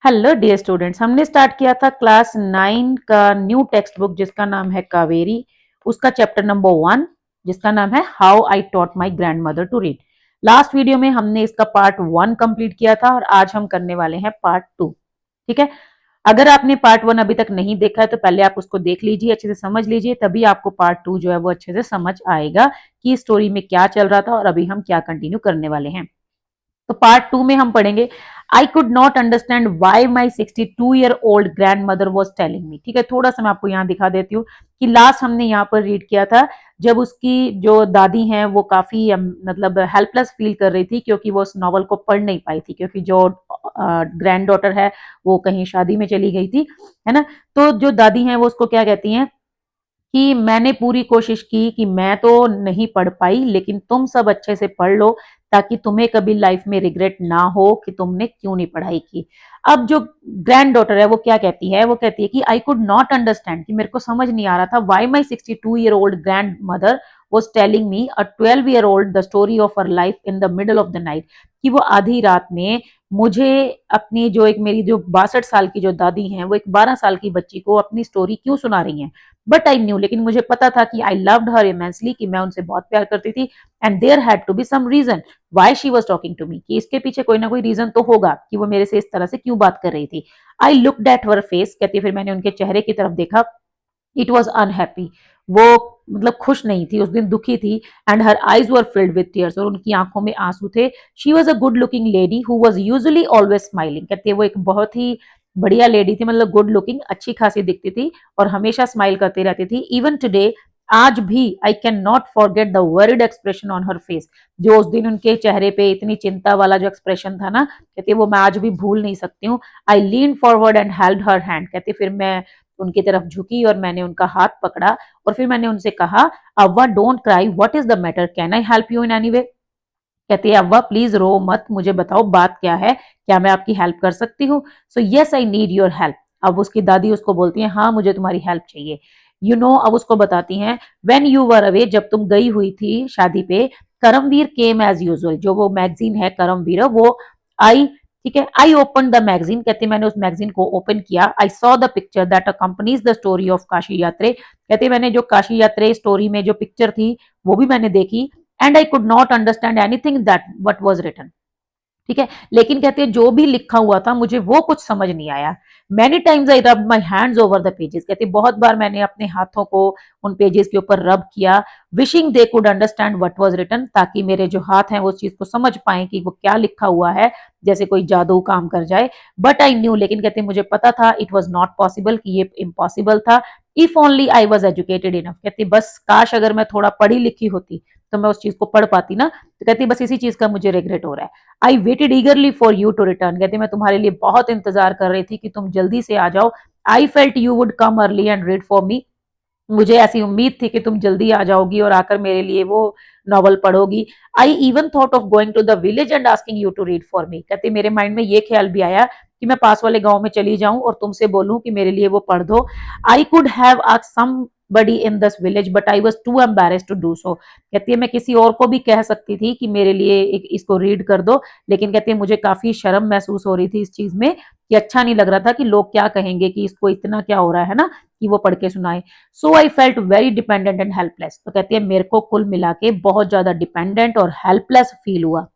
Hello dear students, हमने start किया था क्लास 9 का न्यू टेक्स्ट बुक जिसका नाम है कावेरी। उसका चैप्टर नंबर 1 जिसका नाम है how I taught my grandmother to read. Last video में हमने इसका पार्ट 1 कंप्लीट किया था और आज हम करने वाले हैं पार्ट 2। ठीक है। अगर आपने पार्ट 1 अभी तक नहीं देखा है तो पहले आप उसको देख लीजिए, अच्छे से समझ लीजिए, तभी आपको पार्ट 2 जो है वो अच्छे से समझ आएगा कि स्टोरी में क्या चल रहा था और अभी हम क्या कंटिन्यू करने वाले हैं। तो पार्ट 2 में हम पढ़ेंगे आई could not understand why my 62-year-old grandmother was telling मी। ठीक है, थोड़ा सा मैं आपको यहाँ दिखा देती हूँ कि लास्ट हमने यहाँ पर रीड किया था जब उसकी जो दादी हैं वो काफी मतलब हेल्पलेस फील कर रही थी क्योंकि वो उस नॉवल को पढ़ नहीं पाई थी क्योंकि जो ग्रैंड डॉटर है वो कहीं शादी में चली गई थी, है ना। तो जो दादी हैं वो उसको क्या कहती हैं कि मैंने पूरी कोशिश की कि मैं तो नहीं पढ़ पाई लेकिन तुम सब अच्छे से पढ़ लो ताकि तुम्हें कभी लाइफ में रिग्रेट ना हो कि तुमने क्यों नहीं पढ़ाई की। अब जो ग्रैंड डॉटर है वो क्या कहती है, वो कहती है कि आई कुड नॉट अंडरस्टैंड, कि मेरे को समझ नहीं आ रहा था why my 62-year-old grandmother was telling me a 12-year-old the story of her life in the middle of the night. कि वो आधी रात में मुझे अपनी जो एक मेरी जो 62 साल की जो दादी हैं वो एक 12 साल की बच्ची को अपनी स्टोरी क्यों सुना रही हैं। बट आई न्यू, लेकिन मुझे पता था कि आई लव्ड हर इमेंसली, कि मैं उनसे बहुत प्यार करती थी। And there had to be some reason why she was talking to me, कि इसके पीछे कोई ना कोई रीजन तो होगा कि वो मेरे से इस तरह से क्यों बात कर रही थी। I looked at her face, कहती है फिर मैंने उनके चेहरे की तरफ देखा। इट वॉज अनहैप्पी, वो मतलब खुश नहीं थी, उस दिन दुखी थी। And her eyes were filled with tears, और उनकी आंखों में आंसू थे। She was a good looking lady who was usually always smiling, कहती है वो एक बहुत ही बढ़िया लेडी थी, मतलब गुड लुकिंग, अच्छी खासी दिखती थी और हमेशा स्माइल करती रहती थी। इवन टुडे, आज भी, आई can not forget the worried expression on her face, जो उस दिन उनके चेहरे पे इतनी चिंता वाला जो एक्सप्रेशन था ना, कहती है वो मैं आज भी भूल नहीं सकती हूँ। I lean forward and held her hand, कहती फिर मैं उनकी तरफ झुकी और मैंने उनका हाथ पकड़ा और फिर मैंने उनसे कहा, Avva don't cry, what is the matter, can I help you in any way. कहती है अव्वा प्लीज रो मत, मुझे बताओ बात क्या है, क्या मैं आपकी हेल्प कर सकती हूँ। So yes I need your help. अब उसकी दादी उसको बोलती है हाँ मुझे तुम्हारी हेल्प चाहिए। अब उसको बताती हैं व्हेन यू वर अवे, जब तुम गई हुई थी शादी पे, करमवीर केम एज यूजुअल, जो वो मैगजीन है करमवीर वो आई। ठीक है, आई ओपन द मैगजीन, कहते मैंने उस मैगजीन को ओपन किया। आई saw the picture that accompanies the story of Kashi यात्रे, कहते मैंने जो काशी यात्रे स्टोरी में जो पिक्चर थी वो भी मैंने देखी। And I could not understand anything that what was written. ठीक है, लेकिन कहते हैं जो भी लिखा हुआ था मुझे वो कुछ समझ नहीं आया। मैनी टाइम्स आई रब my hands over the pages, कहते बहुत बार मैंने अपने हाथों को उन पेजेस के ऊपर रब किया। Wishing they could understand what was written, ताकि मेरे जो हाथ हैं वो उस चीज को समझ पाए कि वो क्या लिखा हुआ है, जैसे कोई जादू काम कर जाए। बट आई न्यू, लेकिन कहते मुझे पता था इट वॉज नॉट पॉसिबल, कि ये इम्पॉसिबल था। If only I was educated enough, कहती बस काश अगर मैं थोड़ा पढ़ी लिखी होती तो मैं उस चीज को पढ़ पाती ना। तो कहती बस इसी चीज का मुझे रिग्रेट हो रहा है। I waited eagerly for you to return, कहती मैं तुम्हारे लिए बहुत इंतजार कर रही थी कि तुम जल्दी से आ जाओ। I felt you would come early and read for मी, मुझे ऐसी उम्मीद थी कि तुम जल्दी आ जाओगी और आकर मेरे लिए वो नॉवल पढ़ोगी। I even thought of going to the village and asking you to read for me, कहती मेरे माइंड में ये ख्याल भी आया कि मैं पास वाले गांव में चली जाऊं और तुमसे बोलूं कि मेरे लिए वो पढ़ दो। I could have asked somebody in this village but I was too embarrassed to do so, कहती है मैं किसी और को भी कह सकती थी कि मेरे लिए इसको रीड कर दो, लेकिन कहती है मुझे काफी शर्म महसूस हो रही थी इस चीज में, कि अच्छा नहीं लग रहा था कि लोग क्या कहेंगे कि इसको इतना क्या हो रहा है ना, कि वो पढ़ के सुनाए। So I felt very dependent and helpless, तो कहती है मेरे को कुल मिला के बहुत ज्यादा डिपेंडेंट और हेल्पलेस फील हुआ।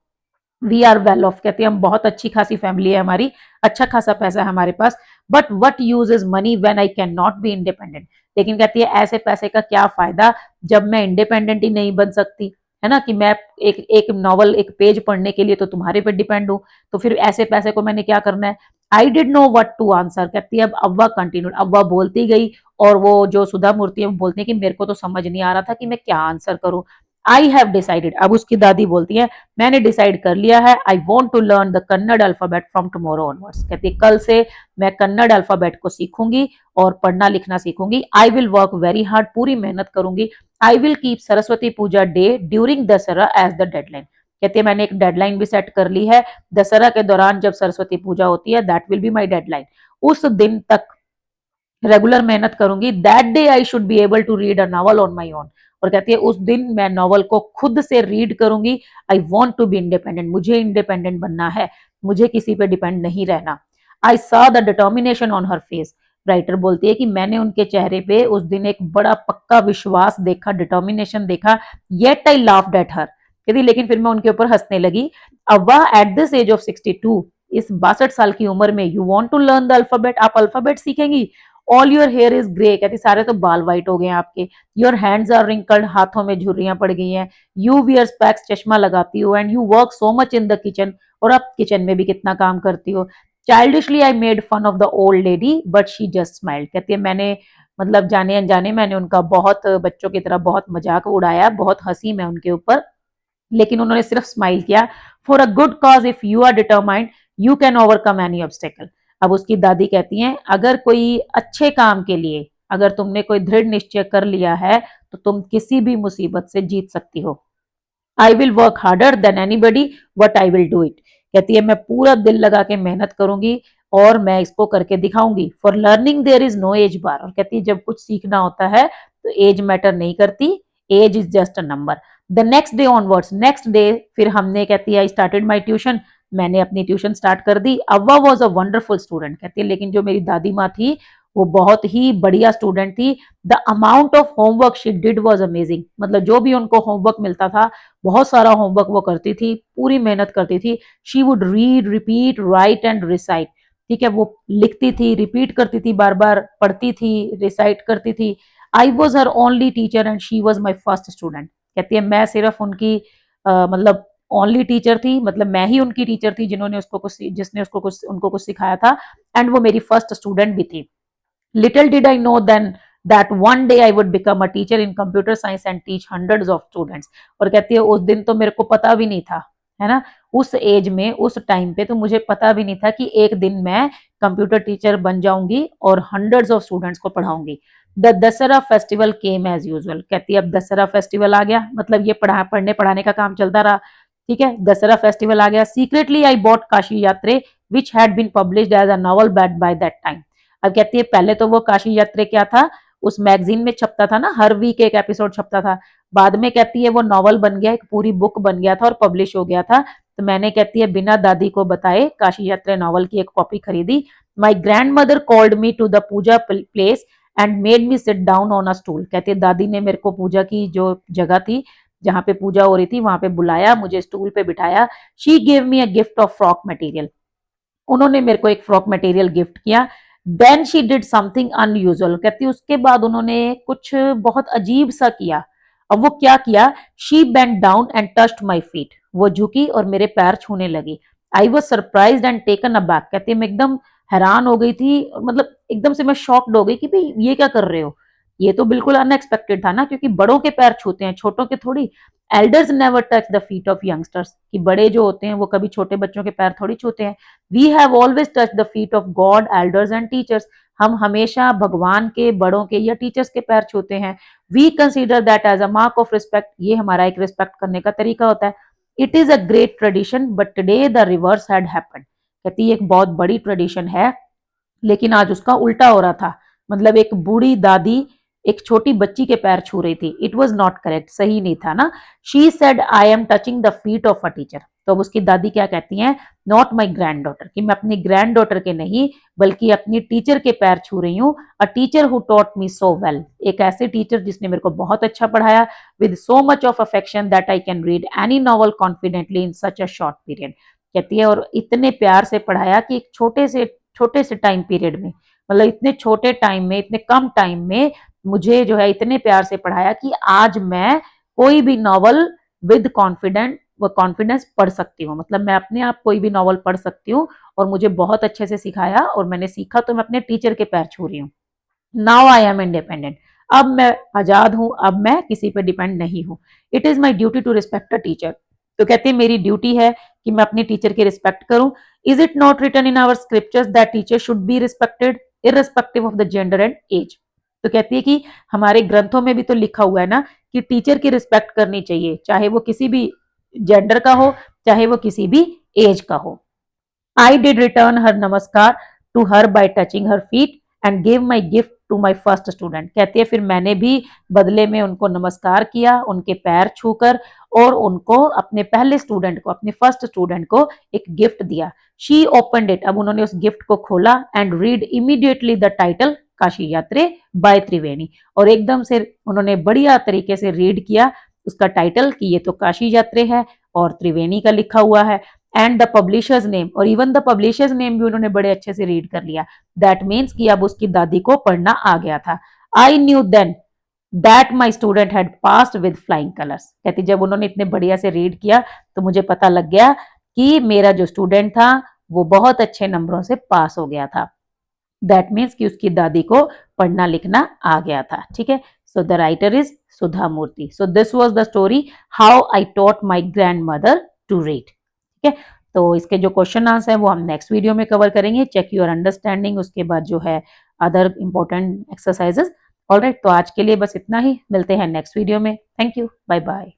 वी आर वेल ऑफ, कहती है हम बहुत अच्छी खासी फैमिली है हमारी, अच्छा खासा पैसा है हमारे पास। But what use is money when I can not be independent, लेकिन कहती है ऐसे पैसे का क्या फायदा जब मैं इंडिपेंडेंट ही नहीं बन सकती, है ना। कि मैं एक एक नॉवल एक पेज पढ़ने के लिए तो तुम्हारे पे डिपेंड हूं, तो फिर ऐसे पैसे को मैंने क्या करना है। I did know what to answer, कहती है अब अव्वा कंटिन्यूड, अव्वा बोलती गई और वो जो सुधा मूर्ति है वो बोलती है कि मेरे को तो समझ नहीं आ रहा था कि मैं क्या आंसर करूं। आई हैव डिसाइडेड, अब उसकी दादी बोलती है मैंने डिसाइड कर लिया है, I want to learn the Kannada alphabet from tomorrow onwards, कहती है कल से मैं कन्नड़ अल्फाबेट को सीखूंगी और पढ़ना लिखना सीखूंगी। I will work very hard, पूरी मेहनत करूंगी। I will keep Saraswati Puja day during Dussehra as the deadline, कहती है मैंने एक डेडलाइन भी सेट कर ली है, दशहरा के दौरान जब सरस्वती पूजा होती है that will be my deadline, उस दिन तक रेगुलर मेहनत करूंगी। That day I should be able to read a novel on my own, और कहती है उस दिन मैं नॉवल को खुद से रीड करूंगी। I want to be independent, मुझे इंडिपेंडेंट बनना है, मुझे किसी पे डिपेंड नहीं रहना। I saw the determination on her face. Writer बोलती है कि मैंने उनके चेहरे पे उस दिन एक बड़ा पक्का विश्वास देखा, डिटर्मिनेशन देखा। Yet I laughed at her, कहती लेकिन फिर मैं उनके ऊपर हंसने लगी। Avva at this age of 62, इस 62 साल की उम्र में, you want to learn the alphabet, आप अल्फाबेट सीखेंगी। All your hair is grey, कहती सारे तो बाल वाइट हो गए हैं आपके। योर हैंड्स आर रिंकल्ड, हाथों में झुर्रियां पड़ गई हैं। यू वियर स्पेक्स, चश्मा लगाती हो। And you work so much in the kitchen, और आप किचन में भी कितना काम करती हो। Childishly I made fun of the old lady but she just smiled, कहती है मैंने मतलब जाने अनजाने मैंने उनका बहुत बच्चों की तरह बहुत मजाक उड़ाया, बहुत हंसी मैं उनके ऊपर, लेकिन उन्होंने सिर्फ स्माइल किया। For a good cause if you are determined you can overcome any obstacle. अब उसकी दादी कहती हैं अगर कोई अच्छे काम के लिए, अगर तुमने कोई दृढ़ निश्चय कर लिया है तो तुम किसी भी मुसीबत से जीत सकती हो। आई will work harder than anybody but I will do it, कहती है मैं पूरा दिल लगा के मेहनत करूंगी और मैं इसको करके दिखाऊंगी। For learning there is no age bar, और कहती है जब कुछ सीखना होता है तो एज मैटर नहीं करती, age is just a number. The next day onwards, next day फिर हमने, कहती है आई स्टार्टेड माई ट्यूशन, मैंने अपनी ट्यूशन स्टार्ट कर दी। अव्वा वॉज अ वंडरफुल स्टूडेंट, कहती है लेकिन जो मेरी दादी माँ थी वो बहुत ही बढ़िया स्टूडेंट थी। The amount of homework she did was amazing, मतलब जो भी उनको होमवर्क मिलता था, बहुत सारा होमवर्क वो करती थी, पूरी मेहनत करती थी। She would read, repeat, right and recite, ठीक है, वो लिखती थी, रिपीट करती थी, बार बार पढ़ती थी, रिसाइट करती थी। I was her only teacher and she was my first student, कहती है मैं सिर्फ उनकी मतलब ओनली टीचर थी, मतलब मैं ही उनकी टीचर थी जिन्होंने उसको कुछ, जिसने उसको कुछ, उनको कुछ सिखाया था, एंड वो मेरी फर्स्ट स्टूडेंट भी थी। Little did I know then that one day I would become a teacher in computer science and teach hundreds of students। और कहती है उस दिन तो मेरे को पता भी नहीं था, है ना, उस एज में, उस टाइम पे तो मुझे पता भी नहीं था कि एक दिन मैं कंप्यूटर टीचर बन जाऊंगी और हंड्रेड्स ऑफ स्टूडेंट्स को पढ़ाऊंगी। The Dussehra festival came as usual, कहती है अब दशहरा फेस्टिवल आ गया, मतलब ये पढ़ने पढ़ाने का काम चलता रहा, ठीक है, दशहरा फेस्टिवल आ गया। Secretly I bought Kashi Yatre which had been published as a novel by that time. अब कहती है पहले तो वो काशी यात्रे क्या था, उस मैगजीन में छपता था ना, हर वीक एक एपिसोड छपता था। बाद में कहती है वो नॉवल बन गया, एक पूरी बुक बन गया था और पब्लिश हो गया था। तो मैंने, कहती है, बिना दादी को बताए काशी यात्रा नॉवल की एक कॉपी खरीदी। My grandmother called me to the puja place and made me sit down on a stool, कहती है दादी ने मेरे को पूजा की जो जगह थी जहां पे पूजा हो रही थी वहां पे बुलाया, मुझे स्टूल पे बिठाया। She gave me a gift of frock material, उन्होंने मेरे को एक फ्रॉक मटेरियल गिफ्ट किया। Then she did something unusual, कहती उसके बाद उन्होंने कुछ बहुत अजीब सा किया। अब वो क्या किया, she bent down and touched my feet, वो झुकी और मेरे पैर छूने लगी। I was surprise and taken aback, कहती है मैं एकदम हैरान हो गई थी, मतलब एकदम से मैं शॉक्ड हो गई कि भाई ये क्या कर रहे हो, ये तो बिल्कुल अनएक्सपेक्टेड था ना, क्योंकि बड़ों के पैर छूते हैं, छोटों के थोड़ी। Elders never touch the feet of youngsters, कि बड़े जो होते हैं वो कभी छोटे बच्चों के पैर थोड़ी छूते हैं। We have always touch the feet of God, elders and teachers, हम हमेशा भगवान के, बड़ों के या टीचर्स के पैर छूते हैं। We consider that as a mark of respect, ये हमारा एक रिस्पेक्ट करने का तरीका होता है। It is a great tradition but today the reverse had happened, कहती है एक बहुत बड़ी ट्रेडिशन है लेकिन आज उसका उल्टा हो रहा था, मतलब एक बूढ़ी दादी एक छोटी बच्ची के पैर छू रही थी। इट वॉज नॉट करेक्ट, सही नहीं था ना। She said I am touching the feet of a teacher, तो अब उसकी दादी क्या कहती हैं, नॉट माई ग्रैंड डॉटर, कि मैं अपनी ग्रैंड डॉटर के नहीं बल्कि अपनी टीचर के पैर छू रही हूँ। A teacher who taught me so well, एक ऐसे टीचर जिसने मेरे को बहुत अच्छा पढ़ाया, with so much of affection that I can read any novel confidently in such a short period, कहती है और इतने प्यार से पढ़ाया कि एक छोटे से टाइम पीरियड में, मतलब इतने छोटे टाइम में, इतने कम टाइम में मुझे जो है इतने प्यार से पढ़ाया कि आज मैं कोई भी नॉवल विद कॉन्फिडेंस पढ़ सकती हूँ, मतलब मैं अपने आप कोई भी नॉवल पढ़ सकती हूँ। और मुझे बहुत अच्छे से सिखाया और मैंने सीखा तो मैं अपने टीचर के पैर छू रही हूँ। नाउ आई एम इंडिपेंडेंट, अब मैं आजाद हूं, अब मैं किसी पे डिपेंड नहीं हूं। It is my duty to respect a teacher, तो कहते हैं मेरी ड्यूटी है कि मैं अपने टीचर की रिस्पेक्ट करूं। Is it not written in our scriptures that teacher should be respected irrespective of the gender and age, तो कहती है कि हमारे ग्रंथों में भी तो लिखा हुआ है ना कि टीचर की रिस्पेक्ट करनी चाहिए, चाहे वो किसी भी जेंडर का हो, चाहे वो किसी भी एज का हो। I did return her namaskar to her by touching her feet and gave my gift to my first student. कहती है फिर मैंने भी बदले में उनको नमस्कार किया, उनके पैर छूकर, और उनको अपने पहले स्टूडेंट को, अपने फर्स्ट स्टूडेंट को एक गिफ्ट दिया। शी ओपनड इट, अब उन्होंने उस गिफ्ट को खोला, and read immediately the title Kashi यात्रे बाय त्रिवेणी, और एकदम से उन्होंने बढ़िया तरीके से रीड किया उसका टाइटल कि ये तो काशी यात्रे है और त्रिवेणी का लिखा हुआ है, एंड द पब्लिशर्स नेम, और इवन द पब्लिशर्स नेम भी उन्होंने बड़े अच्छे से रीड कर लिया। दैट मीन्स कि अब उसकी दादी को पढ़ना आ गया था। I knew then that my student had passed with flying colours. कहती जब उन्होंने इतने बढ़िया से रीड किया तो मुझे पता लग गया कि मेरा जो स्टूडेंट था वो बहुत अच्छे नंबरों से पास हो गया था। दैट मीन्स कि उसकी दादी को पढ़ना लिखना आ गया था। ठीक है, so the writer is Sudha Murty. So this was the story how I taught my grandmother to read. ठीक है, तो इसके जो क्वेश्चन आंसर है वो हम नेक्स्ट वीडियो में कवर करेंगे। चेक योर अंडरस्टैंडिंग, उसके बाद जो है अदर इंपॉर्टेंट एक्सरसाइजेस। ऑलराइट, तो आज के लिए बस इतना ही, मिलते हैं नेक्स्ट वीडियो में। Thank you, bye bye.